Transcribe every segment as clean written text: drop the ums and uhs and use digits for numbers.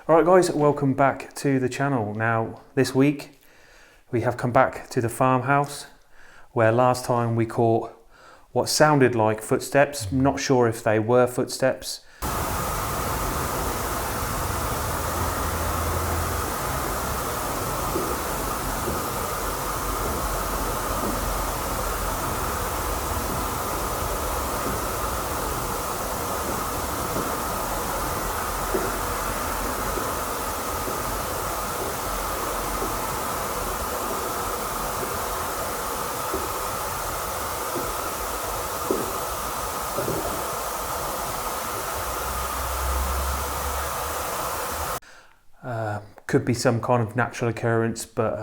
Alright guys, welcome back to the channel. Now this week we have come back to the farmhouse where last time we caught what sounded like footsteps. I'm not sure if they were footsteps. Could be some kind of natural occurrence, but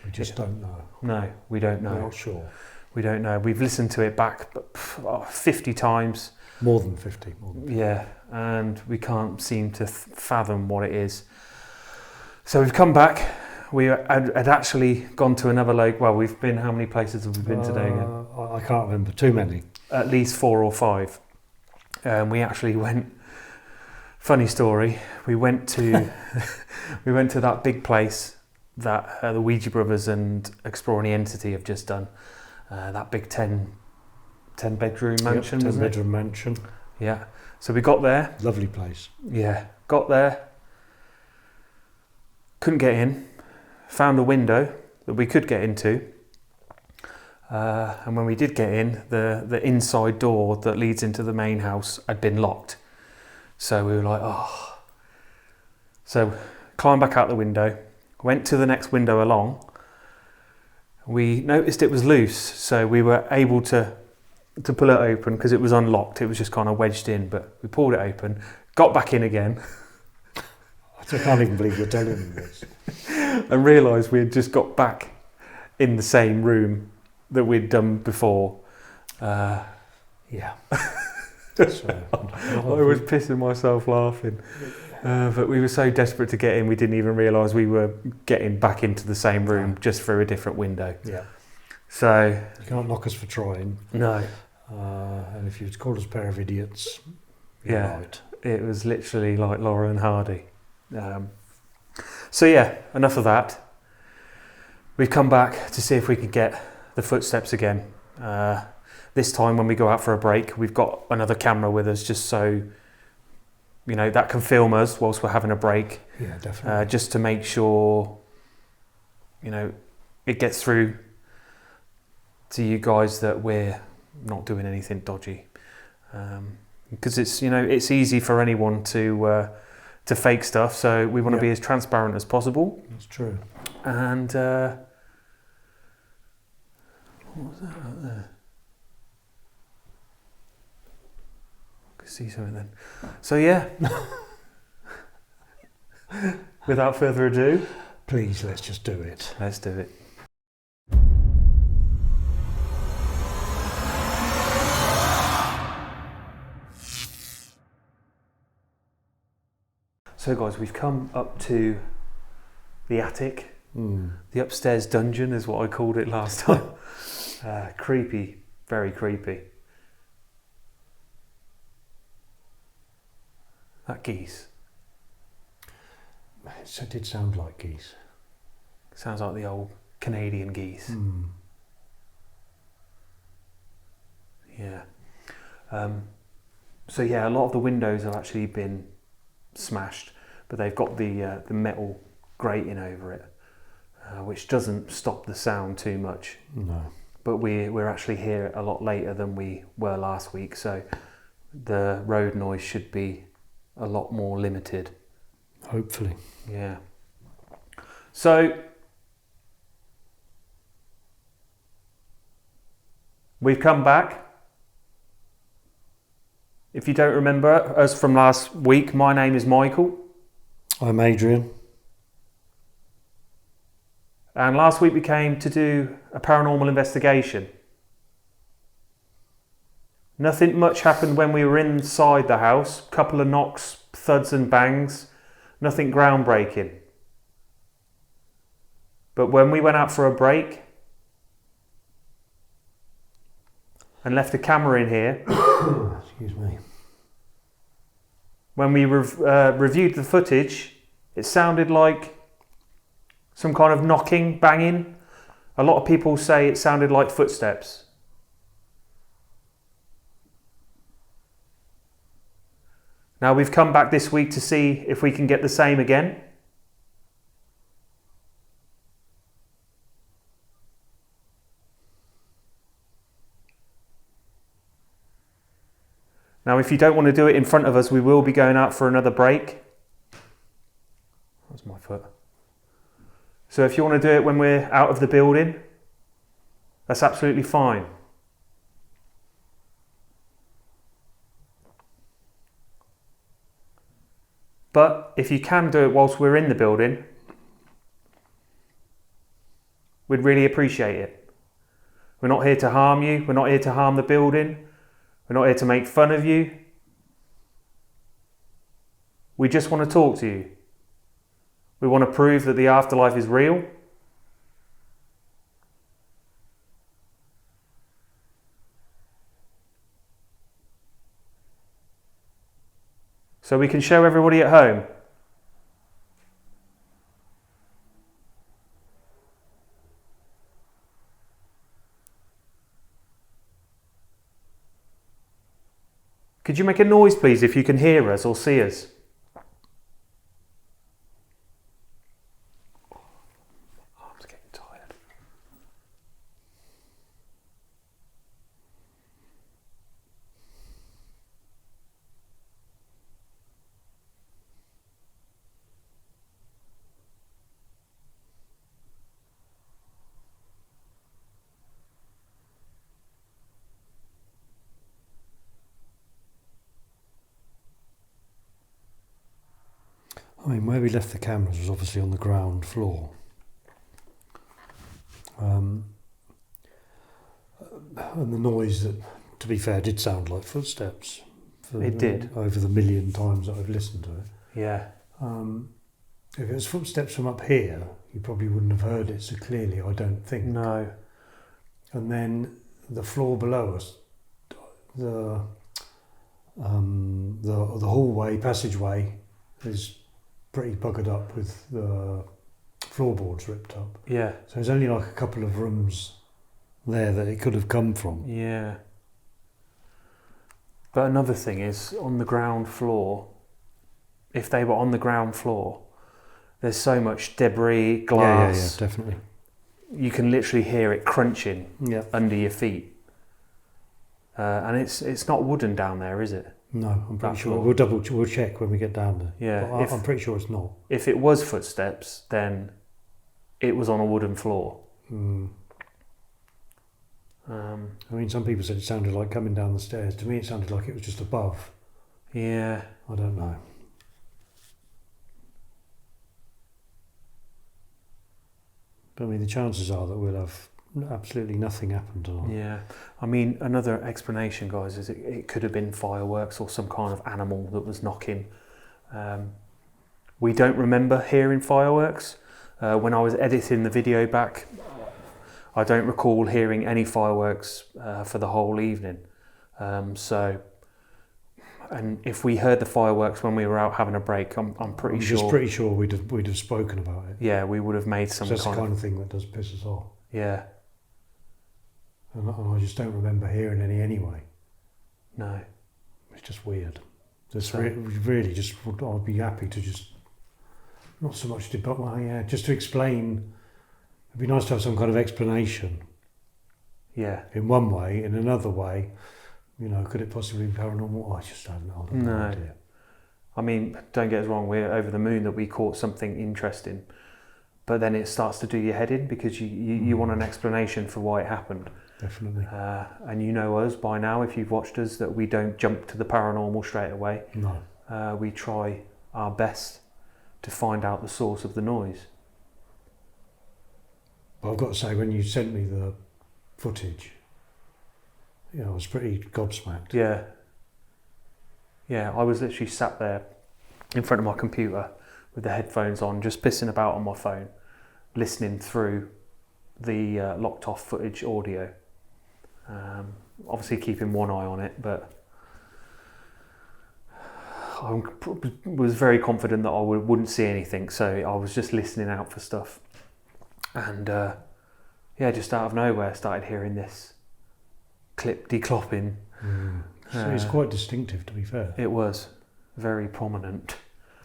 we just don't know. No, we don't know. We're not sure. We don't know. We've listened to it back 50 times. More than 50. Yeah, and we can't seem to fathom what it is. So we've come back. We had actually gone to another lake. Well, we've been, how many places have we been today again? I can't remember. Too many. At least 4 or 5. We actually went, funny story, we went to that big place that the Ouija Brothers and Exploring the Entity have just done. That big 10 bedroom mansion. 10 bedroom mansion. Yeah. So we got there. Lovely place. Yeah. Got there. Couldn't get in. Found a window that we could get into. And when we did get in, the inside door that leads into the main house had been locked. So we were like, oh. So climbed back out the window, went to the next window along. We noticed it was loose, so we were able to pull it open because it was unlocked. It was just kind of wedged in, but we pulled it open, got back in again. I can't even believe you're telling me this. And realised we had just got back in the same room that we'd done before. Yeah. So, I was pissing myself laughing. But we were so desperate to get in, we didn't even realise we were getting back into the same room just through a different window. Yeah. So you can't knock us for trying. No. And if you'd called us a pair of idiots, you're right. It was literally like Laura and Hardy. So yeah, enough of that. We've come back to see if we can get the footsteps again. This time when we go out for a break, we've got another camera with us just so, you know, that can film us whilst we're having a break. Yeah, definitely. Just to make sure, you know, it gets through to you guys that we're not doing anything dodgy. Because it's, you know, it's easy for anyone to fake stuff, so we want to be as transparent as possible. That's true. And what was that out there? See something then. So yeah, without further ado, please, let's just do it. Let's do it. So guys, we've come up to the attic. The upstairs dungeon is what I called it last time. Creepy, very creepy. That geese. It did sound like geese. Sounds like the old Canadian geese. Yeah. So yeah, a lot of the windows have actually been smashed, but they've got the metal grating over it, which doesn't stop the sound too much. No. But we're actually here a lot later than we were last week, so the road noise should be a lot more limited. Hopefully. Yeah. So we've come back. If you don't remember us from last week, my name is Michael. I'm Adrian. And last week we came to do a paranormal investigation. Nothing much happened when we were inside the house. Couple of knocks, thuds and bangs. Nothing groundbreaking. But when we went out for a break and left a camera in here, excuse me, when we reviewed the footage, It sounded like some kind of knocking, banging. A lot of people say it sounded like footsteps. Now we've come back this week to see if we can get the same again. Now if you don't want to do it in front of us, we will be going out for another break. That's my foot. So if you want to do it when we're out of the building, that's absolutely fine. But if you can do it whilst we're in the building, we'd really appreciate it. We're not here to harm you. We're not here to harm the building. We're not here to make fun of you. We just want to talk to you. We want to prove that the afterlife is real. So we can show everybody at home. Could you make a noise, please, if you can hear us or see us? I'm just getting tired. I mean, where we left the cameras was obviously on the ground floor. And the noise, that, to be fair, did sound like footsteps. It did. Over the million times that I've listened to it. Yeah. If it was footsteps from up here, you probably wouldn't have heard it so clearly, I don't think. No. And then the floor below us, the hallway, passageway, is pretty buggered up with the floorboards ripped up. Yeah. So there's only like a couple of rooms there that it could have come from. Yeah. But another thing is, on the ground floor, if they were on the ground floor, there's so much debris, glass. Yeah, definitely. You can literally hear it crunching under your feet. And it's not wooden down there, is it? No, I'm pretty That sure. floor. We'll check when we get down there. Yeah. But I'm pretty sure it's not. If it was footsteps, then it was on a wooden floor. I mean, some people said it sounded like coming down the stairs. To me, it sounded like it was just above. Yeah. I don't know. But I mean, the chances are that we'll have absolutely nothing happen tonight. Yeah. I mean, another explanation, guys, is it could have been fireworks or some kind of animal that was knocking. We don't remember hearing fireworks. When I was editing the video back, I don't recall hearing any fireworks for the whole evening. And if we heard the fireworks when we were out having a break, I'm pretty sure. Just pretty sure we'd have spoken about it. Yeah, we would have made some That's kind the kind of thing that does piss us off. Yeah. And I just don't remember hearing any anyway. No. It's just weird. Just really just, I'd be happy to just, not so much to, but just to explain. It'd be nice to have some kind of explanation. Yeah. In one way, in another way, could it possibly be paranormal? I just don't know. No idea. I mean, don't get us wrong, we're over the moon that we caught something interesting. But then it starts to do your head in because you want an explanation for why it happened. Definitely. And you know us by now, if you've watched us, that we don't jump to the paranormal straight away. No. We try our best to find out the source of the noise. But I've got to say, when you sent me the footage, I was pretty gobsmacked. Yeah. Yeah, I was literally sat there in front of my computer with the headphones on, just pissing about on my phone, listening through the locked off footage audio. Obviously keeping one eye on it, but was very confident that I wouldn't see anything, so I was just listening out for stuff. And just out of nowhere, started hearing this clip-de-clopping. So it's quite distinctive, to be fair. It was very prominent.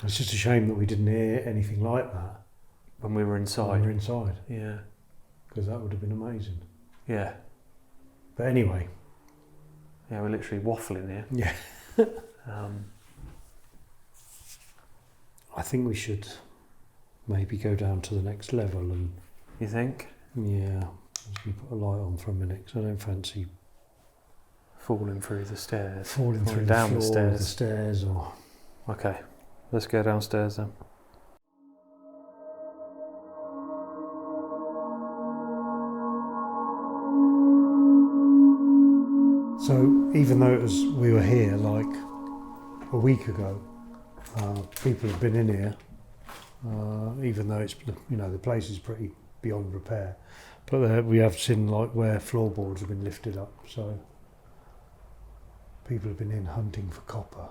It's just a shame that we didn't hear anything like that when we were inside. When we were inside. Yeah. Because that would have been amazing. Yeah. But anyway. Yeah, we're literally waffling here. Yeah. I think we should maybe go down to the next level and... You think? Yeah. We put a light on for a minute, because I don't fancy... Falling through the stairs. Falling through down the floor of the stairs or... Okay, let's go downstairs then. So even though we were here like a week ago, people have been in here, even though it's, the place is pretty beyond repair. But we have seen like where floorboards have been lifted up, so people have been in hunting for copper.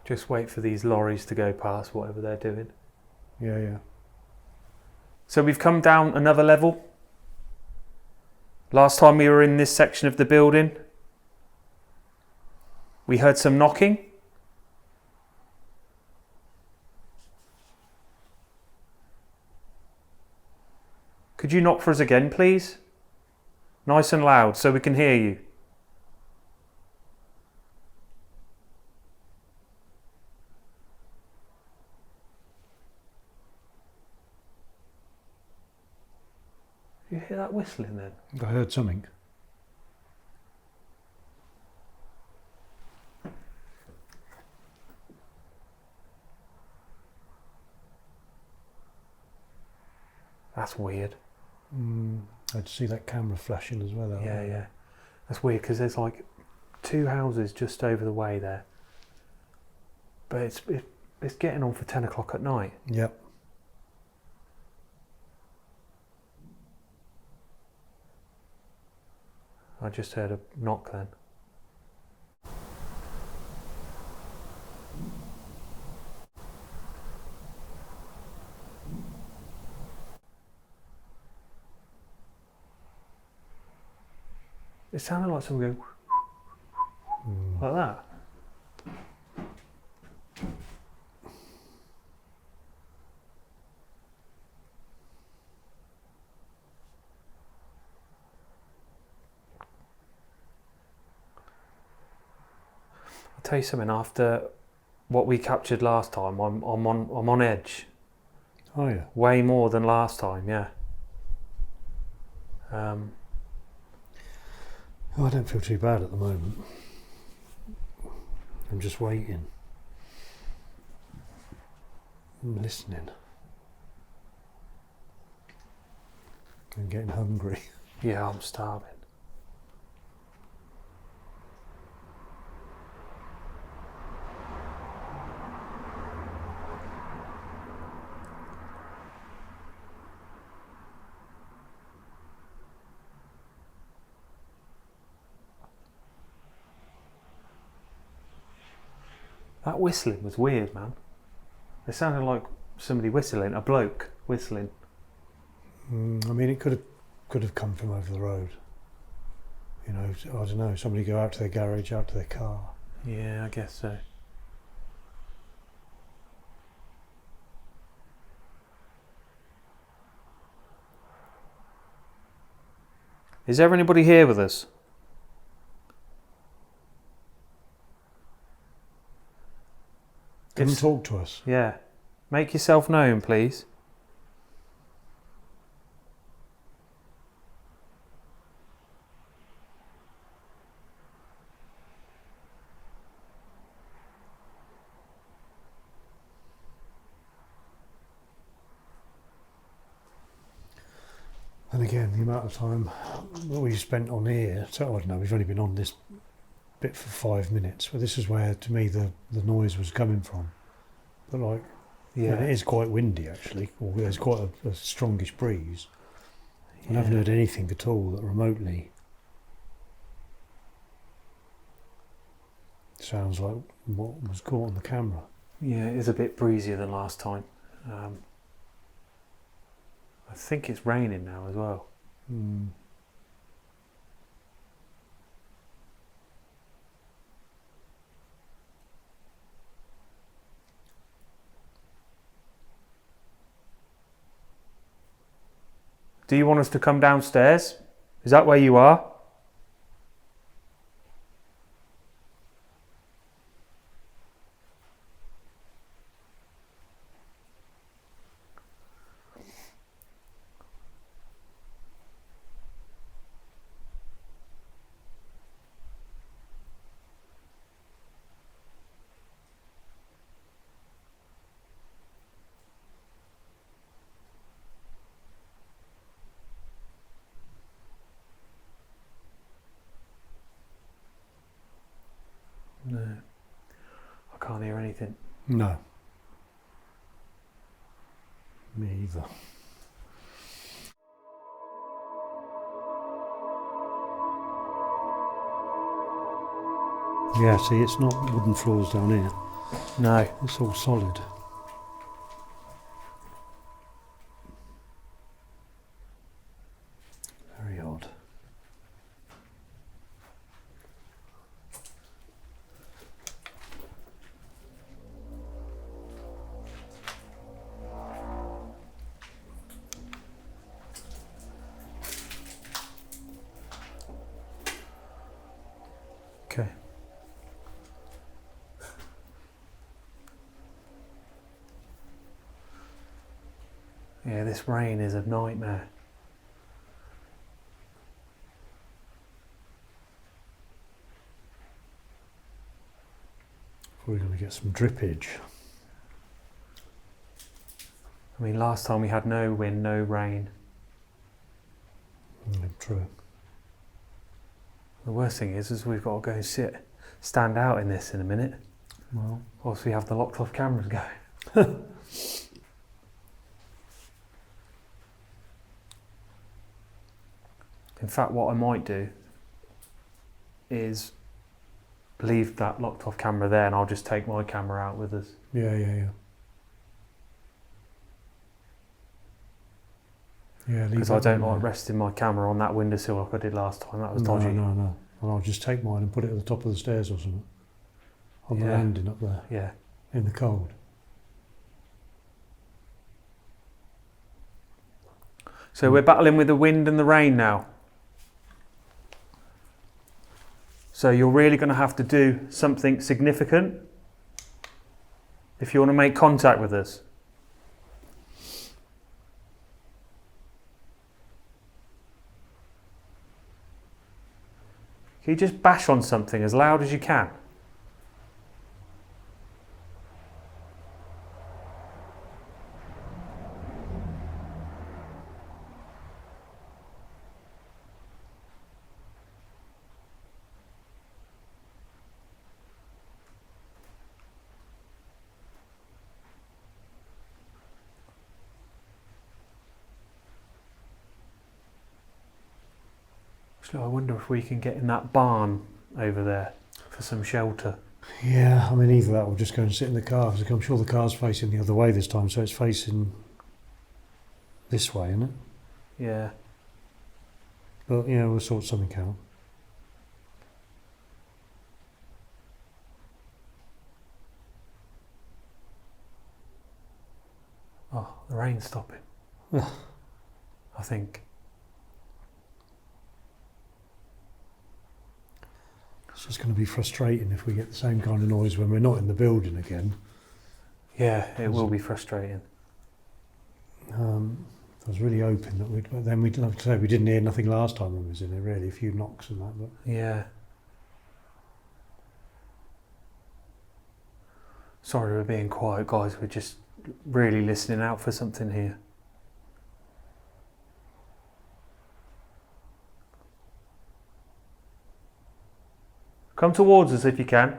Just wait for these lorries to go past, whatever they're doing. Yeah. So we've come down another level. Last time we were in this section of the building, we heard some knocking. Could you knock for us again, please? Nice and loud so we can hear you. You hear that whistling then? I heard something. That's weird. I'd see that camera flashing as well. Yeah. That's weird because there's like 2 houses just over the way there. But it's getting on for 10 o'clock at night. Yep. I just heard a knock then. It sounded like someone going like that. I'll tell you something. After what we captured last time, I'm on edge. Oh yeah. Way more than last time. Yeah. I don't feel too bad at the moment. I'm just waiting. I'm listening. I'm getting hungry. Yeah, I'm starving. That whistling was weird, man. It sounded like somebody whistling, a bloke whistling. I mean, it could have come from over the road. I don't know, somebody go out to their garage, out to their car. Yeah, I guess so. Is there anybody here with us? Come and talk to us. Yeah. Make yourself known, please. And again, the amount of time that we spent on here, so I don't know, we've only been on this bit for 5 minutes, but this is where, to me, the noise was coming from. But like, Yeah. and it is quite windy actually, or there's quite a strongish breeze. I Yeah. haven't heard anything at all that remotely sounds like what was caught on the camera. Yeah, it is a bit breezier than last time. I think it's raining now as well. Mm. Do you want us to come downstairs? Is that where you are? No. I can't hear anything. No. Me either. Yeah, see, it's not wooden floors down here. No. It's all solid. Very odd. Okay. Yeah, this rain is a nightmare. We're going to get some drippage. I mean, last time we had no wind, no rain. True. The worst thing is we've got to go and stand out in this in a minute. Well, Whilst we have the locked off cameras going. In fact, what I might do is leave that locked off camera there and I'll just take my camera out with us. yeah. Yeah, Because I don't like resting my camera on that windowsill like I did last time. That was dodgy. No. And I'll just take mine and put it at the top of the stairs or something. On the Yeah. landing up there, Yeah. in the cold. So we're battling with the wind and the rain now. So you're really going to have to do something significant if you want to make contact with us. Can you just bash on something as loud as you can? Actually, I wonder if we can get in that barn over there for some shelter. Yeah, I mean, either that or just go and sit in the car, because I'm sure the car's facing the other way this time, so it's facing this way, isn't it? Yeah. But, yeah, we'll sort something out. Oh, the rain's stopping. I think. It's just going to be frustrating if we get the same kind of noise when we're not in the building again. Yeah, it will be frustrating. I was really hoping that we'd, like I say, we didn't hear nothing last time when we was in there, really, a few knocks and that, but Yeah. Sorry we're being quiet, guys. We're just really listening out for something here. Come towards us if you can.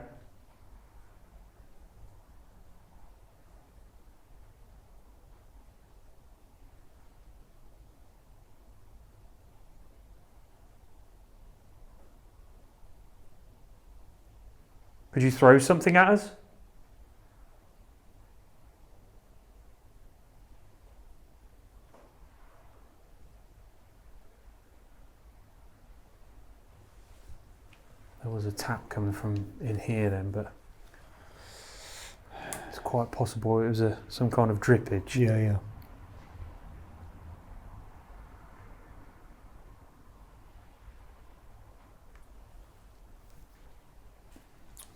Could you throw something at us? There was a tap coming from in here then, but it's quite possible it was some kind of drippage. Yeah.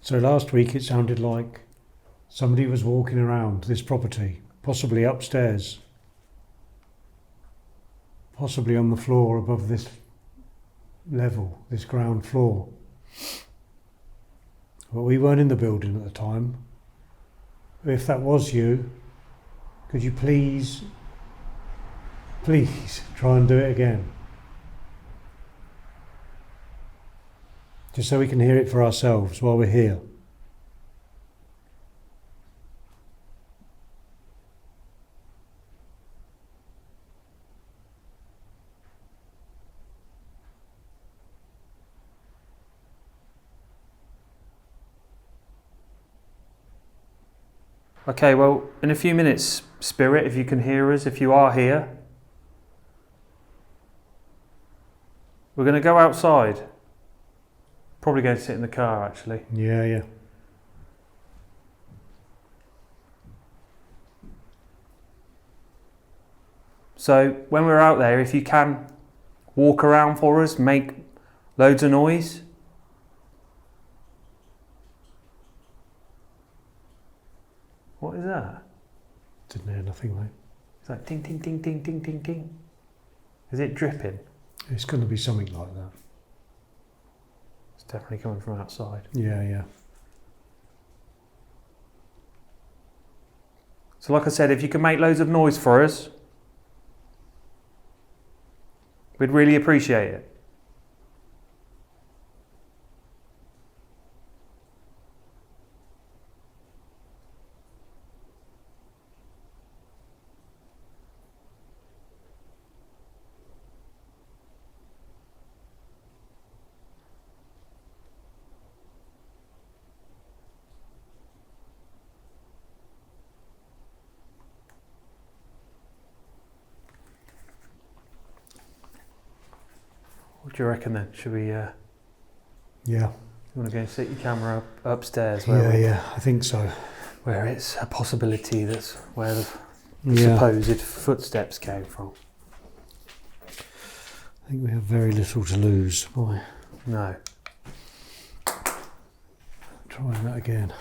So last week it sounded like somebody was walking around this property, possibly upstairs, possibly on the floor above this level, this ground floor. But we weren't in the building at the time. If that was you, could you please try and do it again? Just so we can hear it for ourselves while we're here. Okay, well, in a few minutes, Spirit, if you can hear us, if you are here, we're going to go outside. Probably going to sit in the car, actually. Yeah. So when we're out there, if you can walk around for us, make loads of noise. What is that? Didn't hear nothing, mate. It's like ding, ding, ding, ding, ding, ding, ding. Is it dripping? It's going to be something like that. It's definitely coming from outside. Yeah. So like I said, if you can make loads of noise for us, we'd really appreciate it. What do you reckon then? Should we, Yeah. you want to go and sit your camera upstairs? Yeah, I think so. Where it's a possibility that's where the Yeah. supposed footsteps came from. I think we have very little to lose by No. trying that again.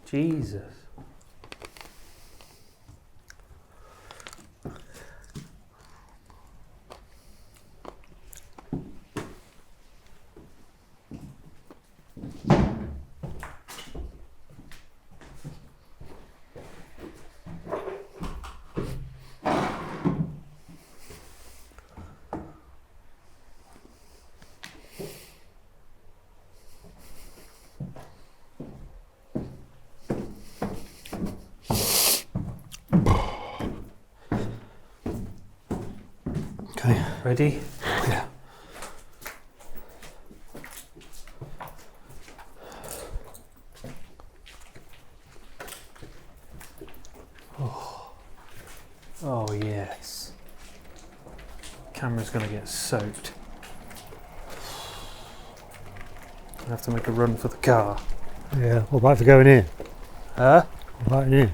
Jesus. Okay. Ready? Yeah. Oh yes. Camera's going to get soaked. I have to make a run for the car. Yeah. What about to go in here? Huh? What about in here?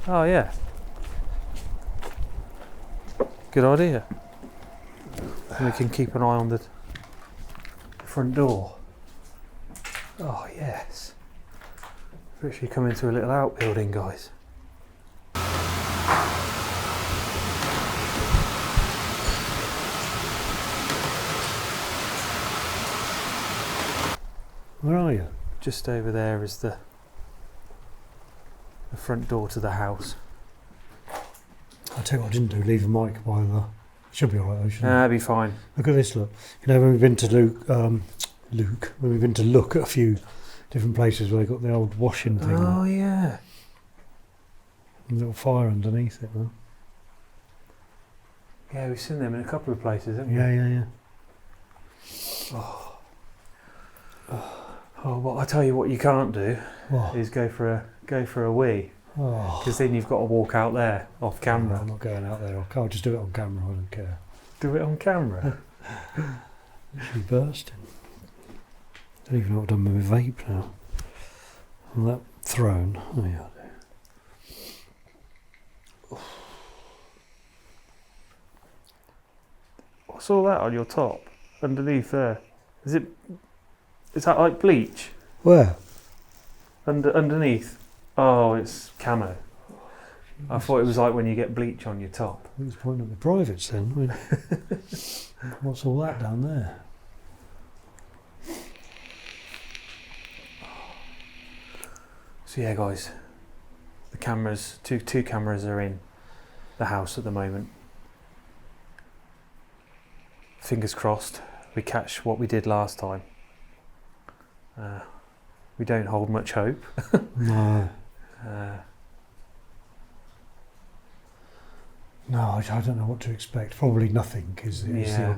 Oh yeah. Good idea. And we can keep an eye on the front door. Oh yes. We've actually come into a little outbuilding, guys. Where are you? just over there is the front door to the house. I'll tell you what I didn't do, leave a mic by the... Should be alright though, shouldn't it? That'd be fine. Look at this, look. You know, when we've been to when we've been to look at a few different places where they've got the old washing thing. Oh, yeah. A little fire underneath it, though. Yeah, we've seen them in a couple of places, haven't we? Yeah. Oh, well, I tell you what you can't do What? is go for a wee, Oh. because then you've got to walk out there off No, camera. I'm not going out there. I'll just do it on camera, I don't care. Do it on camera. She's bursting. I don't even know what I've done with my vape now. And that throne. Oh yeah. What's all that on your top, underneath there? Is that like bleach? Where? Underneath? Oh, it's camo. I thought it was like when you get bleach on your top. I was pointing at the privates then. I mean, what's all that down there? So yeah, guys, the cameras, two cameras are in the house at the moment. Fingers crossed we catch what we did last time. We don't hold much hope. No. No, I don't know what to expect. Probably nothing is the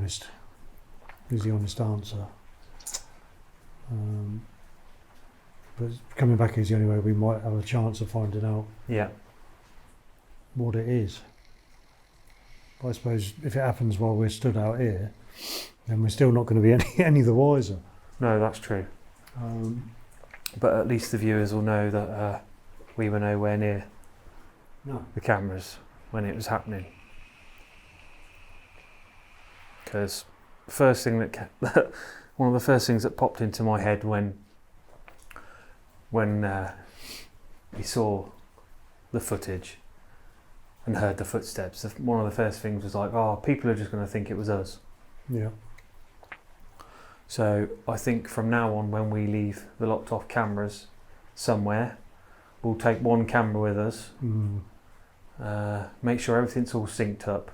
honest answer. But coming back is the only way we might have a chance of finding out Yeah. what it is. But I suppose if it happens while we're stood out here, then we're still not going to be any the wiser. No, that's true. But at least the viewers will know that we were nowhere near the cameras when it was happening. Because first thing that one of the first things that popped into my head when we saw the footage and heard the footsteps, one of the first things was like, oh, people are just going to think it was us. Yeah. So I think from now on, when we leave the locked off cameras somewhere, we'll take one camera with us, make sure everything's all synced up,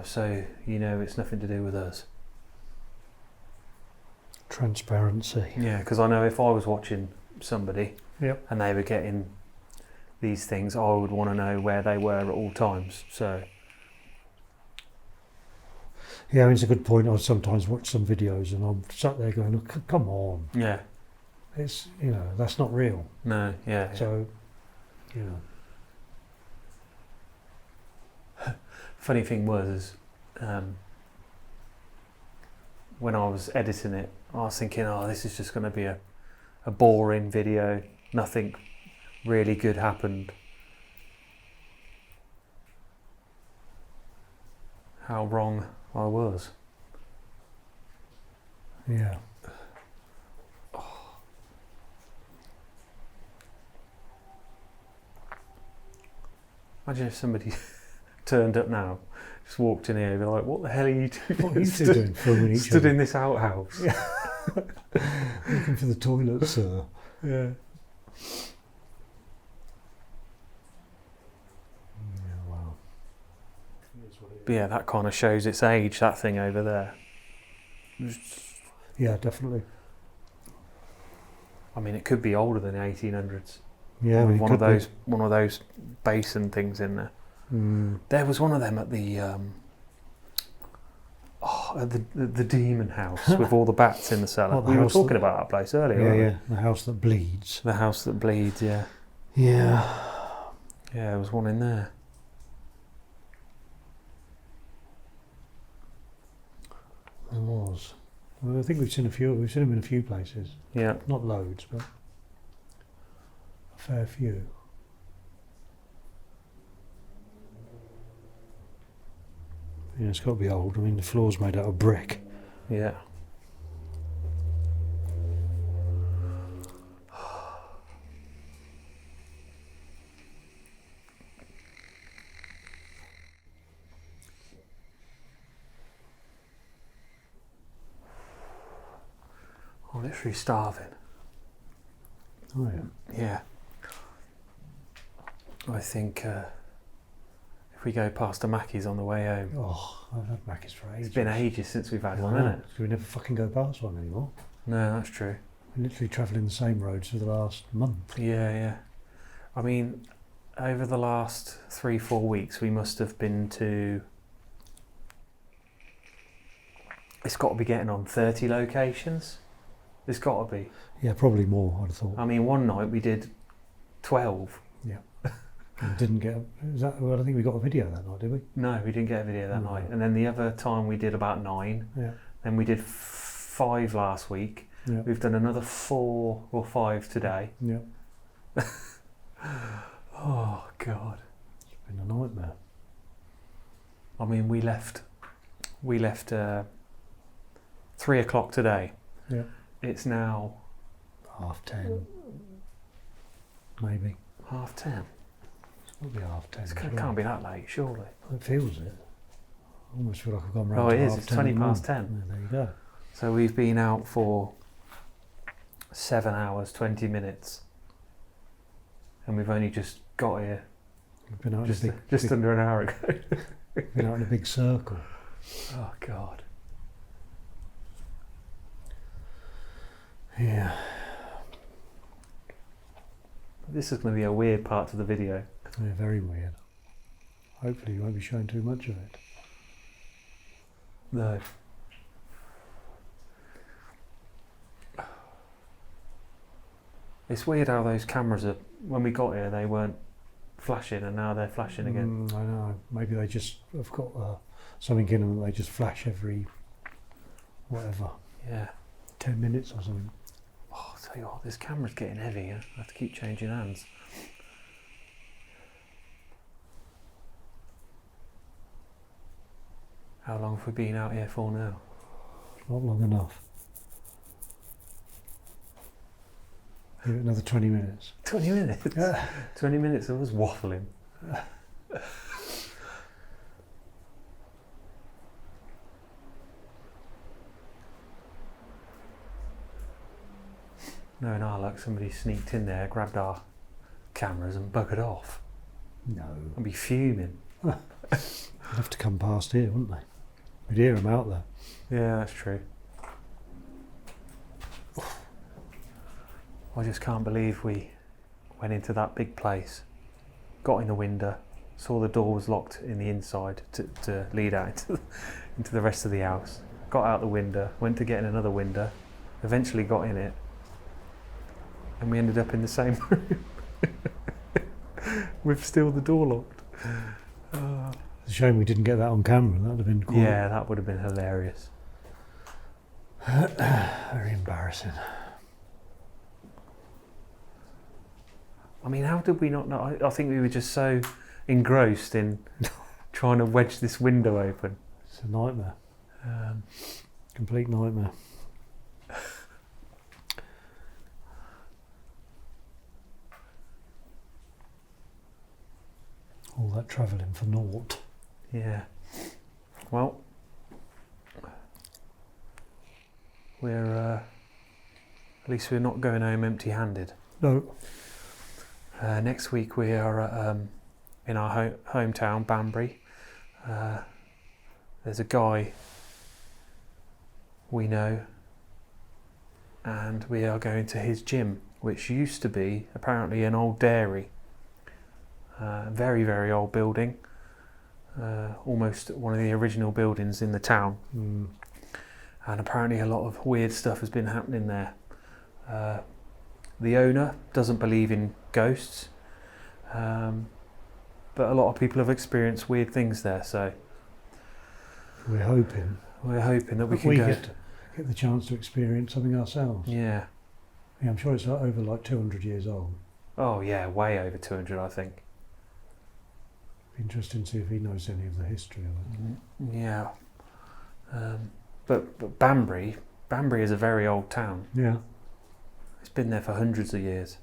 so you know it's nothing to do with us. Transparency. Yeah, because I know if I was watching somebody Yep. and they were getting these things, I would want to know where they were at all times. So Yeah, I mean, it's a good point. I sometimes watch some videos and I'm sat there going, oh, come on. yeah, It's, that's not real. no, yeah. So, Funny thing was, when I was editing it, I was thinking, oh, this is just going to be a boring video. Nothing really good happened. How wrong I was. yeah. Imagine if somebody turned up now, just walked in here, and be like, what the hell are you doing? What are you two doing? Filming each Stood other. in this outhouse. Yeah. Looking for the toilet, sir. Yeah. Yeah, wow. But yeah, that kind of shows its age, that thing over there. Yeah, definitely. I mean, it could be older than the 1800s. Yeah, With it one of could be. those basin things in there. There was one of them at the the demon house with all the bats in the cellar. What, the We were house talking that- about that place earlier. Yeah, weren't we? yeah. The house that bleeds. The house that bleeds. Yeah, Yeah. yeah. There was one in there. There was. Well, I think we've seen a few. We've seen them in a few places. Yeah. Not loads, but a fair few. Yeah, it's got to be old. I mean, the floor's made out of brick. Yeah. I'm literally starving. Oh yeah. Yeah. I think if we go past a Mackey's on the way home, Oh, I've had Macca's for ages. it's been ages since we've had I one, know, hasn't it? so we never fucking go past one anymore. No, that's true. We're literally travelling the same roads for the last month. Yeah. I mean, over the last 3-4 weeks, we must have been to. It's got to be getting on 30 locations. It's got to be. Yeah, probably more, I'd have thought. I mean, one night we did 12. And didn't get. Well, I think we got a video that night, did we? No, we didn't get a video that No. night. And then the other time we did about 9. Yeah. Then we did 5 last week. Yeah. We've done another 4 or 5 today. Yeah. Oh, God. It's been a nightmare. I mean, we left 3 o'clock today. Yeah. It's now 10:30, maybe. 10:30. It'll be 10:30. It can't be that late, surely. It feels it. I almost feel like I've gone round. Oh, to it is. 10:30 It's 20 in the past morning. 10. Yeah, there you go. So we've been out for 7 hours, 20 minutes. And we've only just got here We've been out just in a big, under an hour ago. been out in a big circle. Oh, God. Yeah. This is going to be a weird part to the video. Yeah, very weird. Hopefully you won't be showing too much of it. No. It's weird how those cameras are, when we got here, they weren't flashing and now they're flashing again. I know. Maybe they just have got something in them that they just flash every, whatever, Yeah. 10 minutes or something. Oh, I'll tell you what, this camera's getting heavy. I have to keep changing hands. How long have we been out here for now? Not long enough. Give it another 20 minutes. 20 minutes? 20 minutes of us waffling. No, in our luck, somebody sneaked in there, grabbed our cameras and buggered off. No. I'd be fuming. They'd have to come past here, wouldn't they? We'd hear them out there. Yeah, that's true. I just can't believe we went into that big place, got in the window, saw the door was locked in the inside to lead out into the rest of the house, got out the window, went to get in another window, eventually got in it, and we ended up in the same room with still the door locked. It's a shame we didn't get that on camera. That would have been quite Yeah, that would have been hilarious. very embarrassing. I mean, how did we not know? I think we were just so engrossed in trying to wedge this window open. It's a nightmare. Complete nightmare. All that travelling for naught. Yeah. Well, we're at least we're not going home empty-handed. No. Next week we are in our hometown, Banbury. There's a guy we know, and we are going to his gym, which used to be apparently an old dairy. Very, very old building. Almost one of the original buildings in the town. And apparently a lot of weird stuff has been happening there. The owner doesn't believe in ghosts, but a lot of people have experienced weird things there, so We're hoping that we if can we go. get the chance to experience something ourselves. Yeah. Yeah, I'm sure it's over like 200 years old. Oh yeah, way over 200, I think. Be interesting to see if he knows any of the history of it. Yeah. But Banbury is a very old town. Yeah. It's been there for hundreds of years.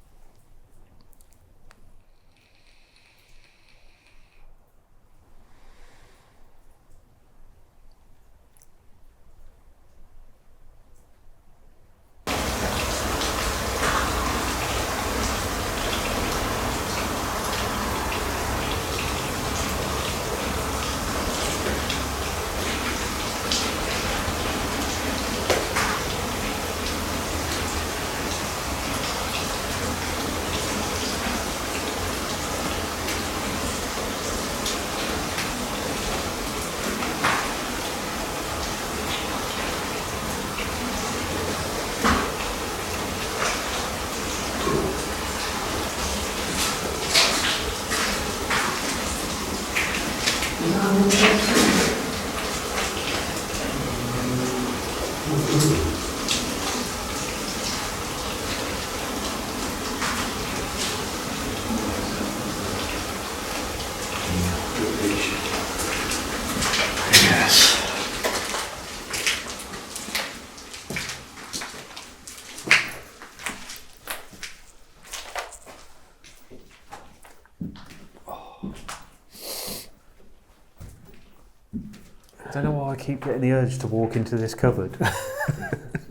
don't know why I keep getting the urge to walk into this cupboard.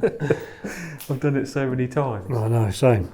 I've done it so many times. I know, same.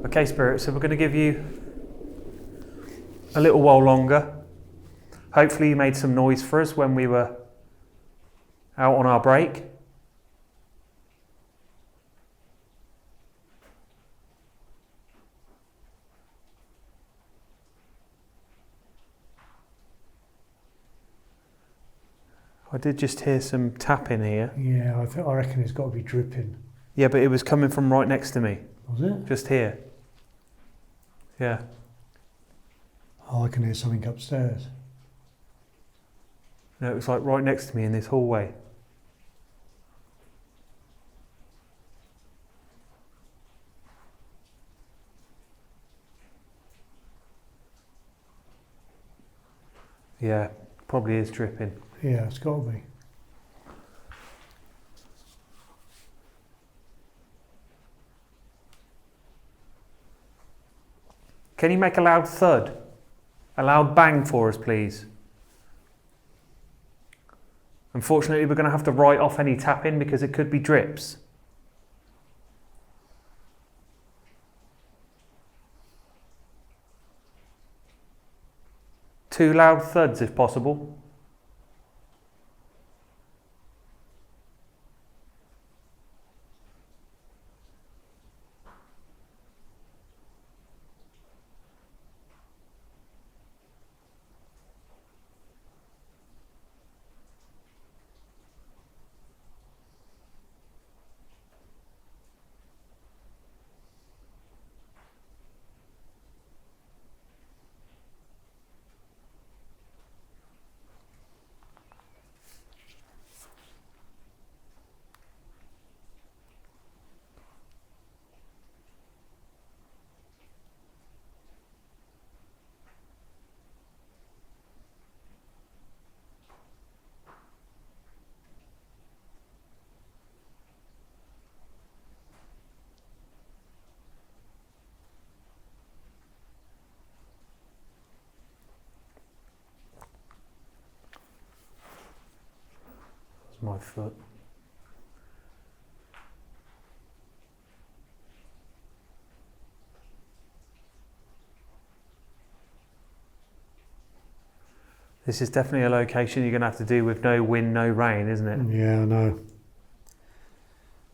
Okay, Spirit, so we're going to give you a little while longer. Hopefully you made some noise for us when we were out on our break. I did just hear some tapping here. Yeah, I reckon it's got to be dripping. Yeah, but it was coming from right next to me. Was it? Just here. Yeah. Oh, I can hear something upstairs. No, it was like right next to me in this hallway. Yeah, probably is dripping. Yeah, it's got to be. Can you make a loud thud? A loud bang for us, please? Unfortunately, we're going to have to write off any tapping because it could be drips. Two loud thuds if possible. That's my foot. This is definitely a location you're going to have to do with no wind, no rain, isn't it? Yeah, I know.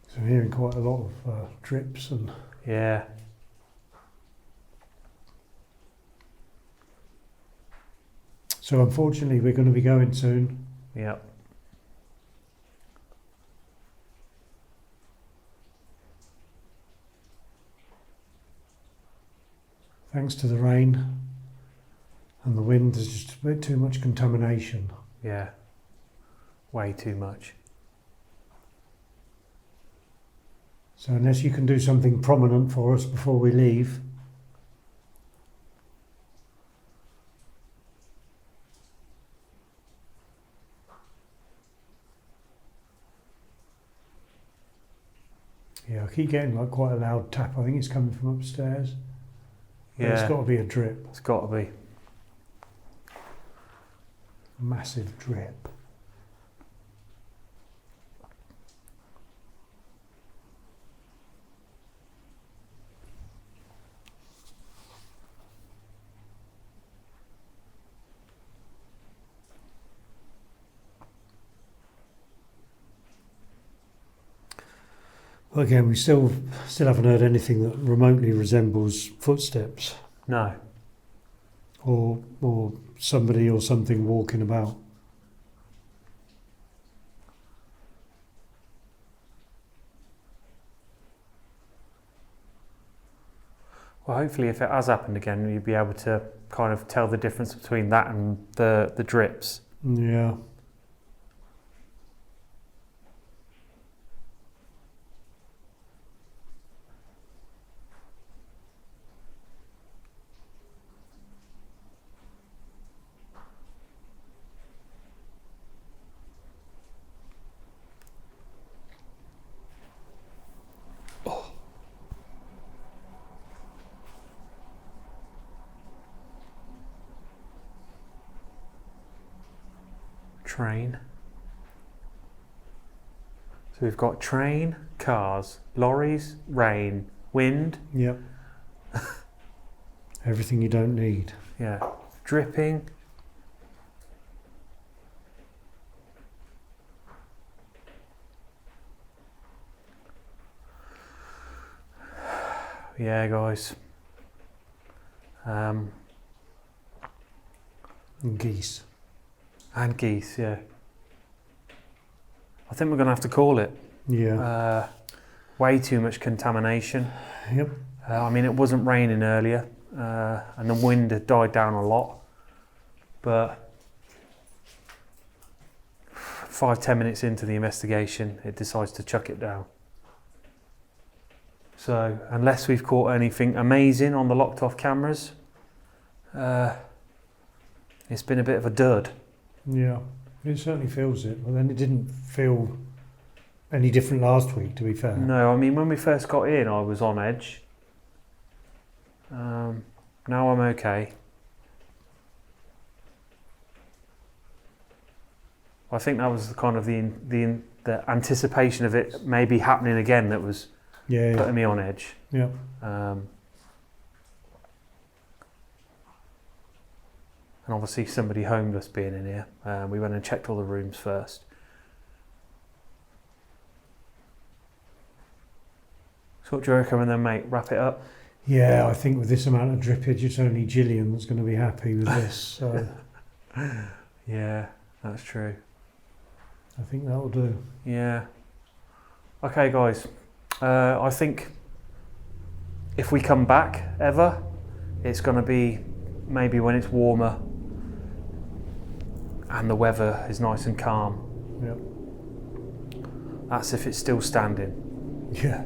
So I'm hearing quite a lot of drips and... Yeah. So unfortunately we're going to be going soon. Yep. Thanks to the rain and the wind, there's just a bit too much contamination. Yeah. Way too much. So unless you can do something prominent for us before we leave. Yeah, I keep getting like quite a loud tap. I think it's coming from upstairs. Yeah. It's got to be a drip. It's got to be. Massive drip. Well, again, we still haven't heard anything that remotely resembles footsteps No. or somebody or something walking about. Well, hopefully if it has happened again, you'll be able to kind of tell the difference between that and the drips. Yeah. Train. So we've got train, cars, lorries, rain, wind. Yep. Everything you don't need. Yeah. Dripping. Yeah, guys. And geese. And geese, yeah. I think we're going to have to call it. Yeah. Way too much contamination. Yep. I mean, it wasn't raining earlier, and the wind had died down a lot. But 5-10 minutes into the investigation, it decides to chuck it down. So, unless we've caught anything amazing on the locked off cameras, it's been a bit of a dud. Yeah. It certainly feels it. Well, then it didn't feel any different last week, to be fair. No, I mean, when we first got in, I was on edge. Now I'm okay. I think that was the kind of the anticipation of it maybe happening again that was putting me on edge. Yeah. And obviously somebody homeless being in here. We went and checked all the rooms first. So what do you reckon then, mate? Wrap it up? Yeah, I think with this amount of drippage, it's only Gillian that's going to be happy with this. So Yeah, that's true. I think that'll do. Yeah. Okay, guys. I think if we come back ever, it's going to be maybe when it's warmer and the weather is nice and calm. Yep. That's if it's still standing. Yeah.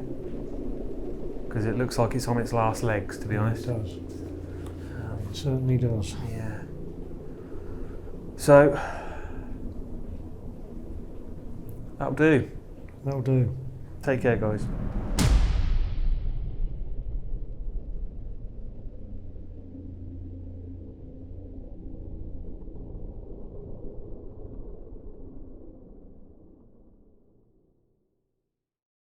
Because it looks like it's on its last legs, to be honest. It does. It certainly does. Yeah. So, that'll do. That'll do. Take care, guys.